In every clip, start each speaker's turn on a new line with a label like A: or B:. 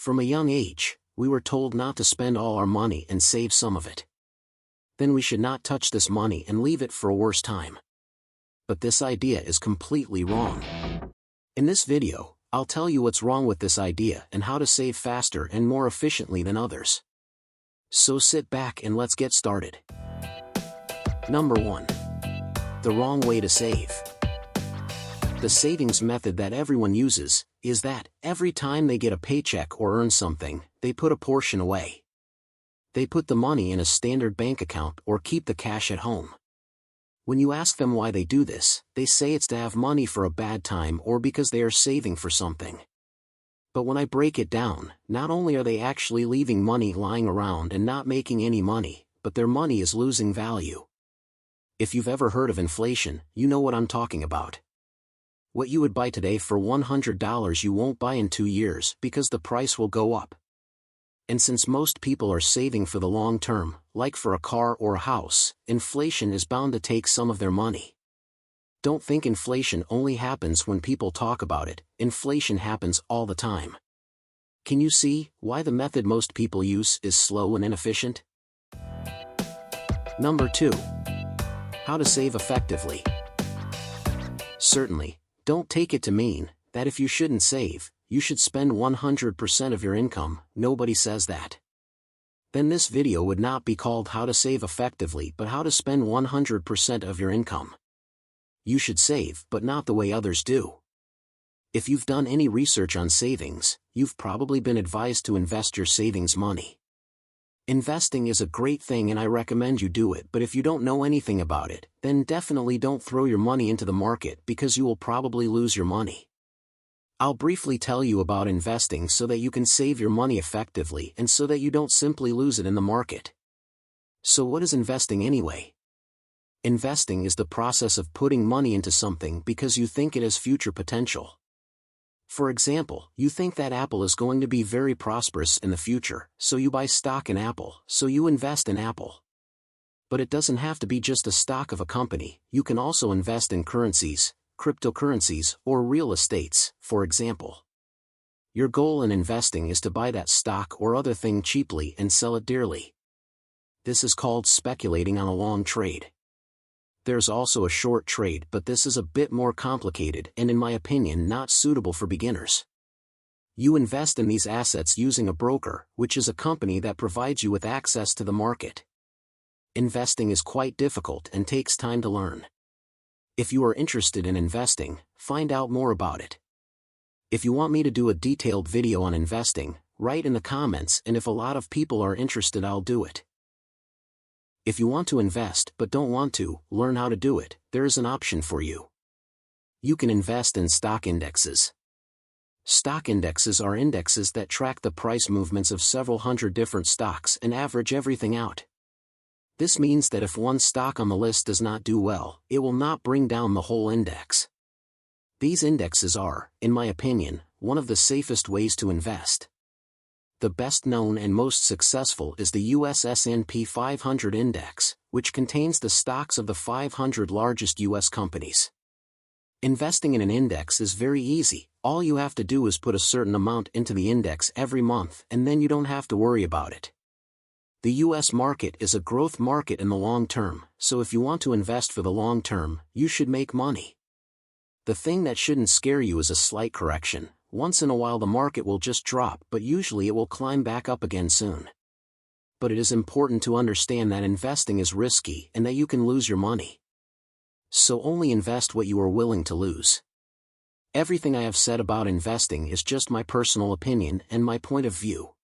A: From a young age, we were told not to spend all our money and save some of it. Then we should not touch this money and leave it for a worse time. But this idea is completely wrong. In this video, I'll tell you what's wrong with this idea and how to save faster and more efficiently than others. So sit back and let's get started. Number 1. The wrong way to save. The savings method that everyone uses is that every time they get a paycheck or earn something, they put a portion away. They put the money in a standard bank account or keep the cash at home. When you ask them why they do this, they say it's to have money for a bad time or because they are saving for something. But when I break it down, not only are they actually leaving money lying around and not making any money, but their money is losing value. If you've ever heard of inflation, you know what I'm talking about. What you would buy today for $100 you won't buy in 2 years because the price will go up. And since most people are saving for the long term, like for a car or a house, inflation is bound to take some of their money. Don't think inflation only happens when people talk about it, inflation happens all the time. Can you see why the method most people use is slow and inefficient? Number 2. How to save effectively. Certainly, don't take it to mean that if you shouldn't save, you should spend 100% of your income. Nobody says that. Then this video would not be called How to Save Effectively but How to Spend 100% of Your Income. You should save, but not the way others do. If you've done any research on savings, you've probably been advised to invest your savings money. Investing is a great thing and I recommend you do it, but if you don't know anything about it, then definitely don't throw your money into the market because you will probably lose your money. I'll briefly tell you about investing so that you can save your money effectively and so that you don't simply lose it in the market. So what is investing anyway? Investing is the process of putting money into something because you think it has future potential. For example, you think that Apple is going to be very prosperous in the future, so you buy stock in Apple, so you invest in Apple. But it doesn't have to be just a stock of a company, you can also invest in currencies, cryptocurrencies, or real estates, for example. Your goal in investing is to buy that stock or other thing cheaply and sell it dearly. This is called speculating on a long trade. There's also a short trade, but this is a bit more complicated and in my opinion not suitable for beginners. You invest in these assets using a broker, which is a company that provides you with access to the market. Investing is quite difficult and takes time to learn. If you are interested in investing, find out more about it. If you want me to do a detailed video on investing, write in the comments and if a lot of people are interested I'll do it. If you want to invest but don't want to learn how to do it, there is an option for you. You can invest in stock indexes. Stock indexes are indexes that track the price movements of several hundred different stocks and average everything out. This means that if one stock on the list does not do well, it will not bring down the whole index. These indexes are, in my opinion, one of the safest ways to invest. The best known and most successful is the US S&P 500 index, which contains the stocks of the 500 largest US companies. Investing in an index is very easy, all you have to do is put a certain amount into the index every month and then you don't have to worry about it. The US market is a growth market in the long term, so if you want to invest for the long term, you should make money. The thing that shouldn't scare you is a slight correction. Once in a while the market will just drop, but usually it will climb back up again soon. But it is important to understand that investing is risky and that you can lose your money. So only invest what you are willing to lose. Everything I have said about investing is just my personal opinion and my point of view.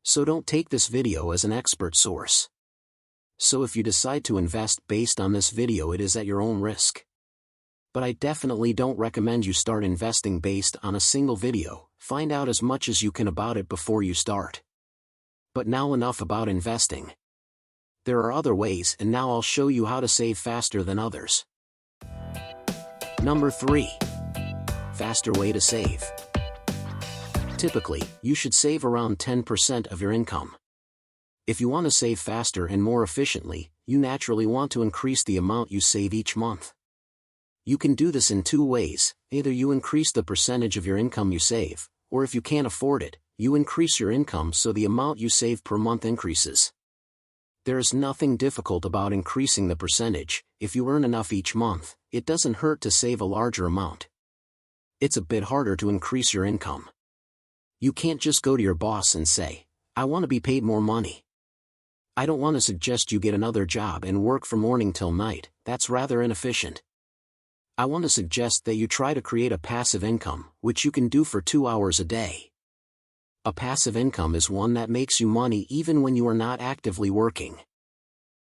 A: So don't take this video as an expert source. So if you decide to invest based on this video, it is at your own risk. But I definitely don't recommend you start investing based on a single video. Find out as much as you can about it before you start. But now enough about investing. There are other ways and now I'll show you how to save faster than others. Number 3. Faster way to save. Typically, you should save around 10% of your income. If you want to save faster and more efficiently, you naturally want to increase the amount you save each month. You can do this in 2 ways, either you increase the percentage of your income you save, or if you can't afford it, you increase your income so the amount you save per month increases. There is nothing difficult about increasing the percentage. If you earn enough each month, it doesn't hurt to save a larger amount. It's a bit harder to increase your income. You can't just go to your boss and say, "I want to be paid more money." I don't want to suggest you get another job and work from morning till night. That's rather inefficient. I want to suggest that you try to create a passive income, which you can do for 2 hours a day. A passive income is one that makes you money even when you are not actively working.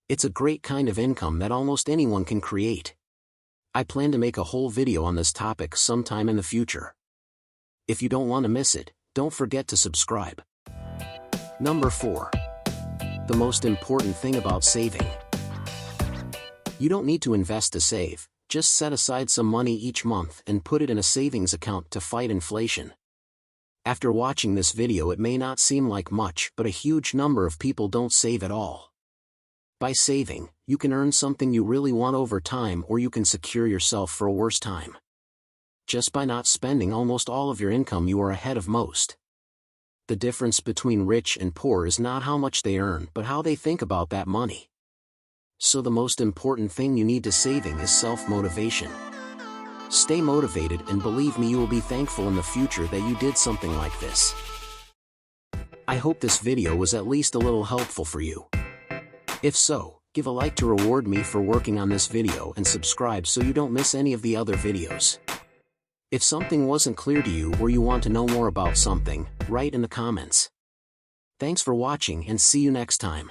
A: It's a great kind of income that almost anyone can create. I plan to make a whole video on this topic sometime in the future. If you don't want to miss it, don't forget to subscribe. Number 4. The most important thing about saving. You don't need to invest to save, just set aside some money each month and put it in a savings account to fight inflation. After watching this video, it may not seem like much, but a huge number of people don't save at all. By saving, you can earn something you really want over time, or you can secure yourself for a worse time. Just by not spending almost all of your income, you are ahead of most. The difference between rich and poor is not how much they earn, but how they think about that money. So the most important thing you need to saving is self-motivation. Stay motivated, and believe me, you will be thankful in the future that you did something like this. I hope this video was at least a little helpful for you. If so, give a like to reward me for working on this video and subscribe so you don't miss any of the other videos. If something wasn't clear to you or you want to know more about something, write in the comments. Thanks for watching and see you next time.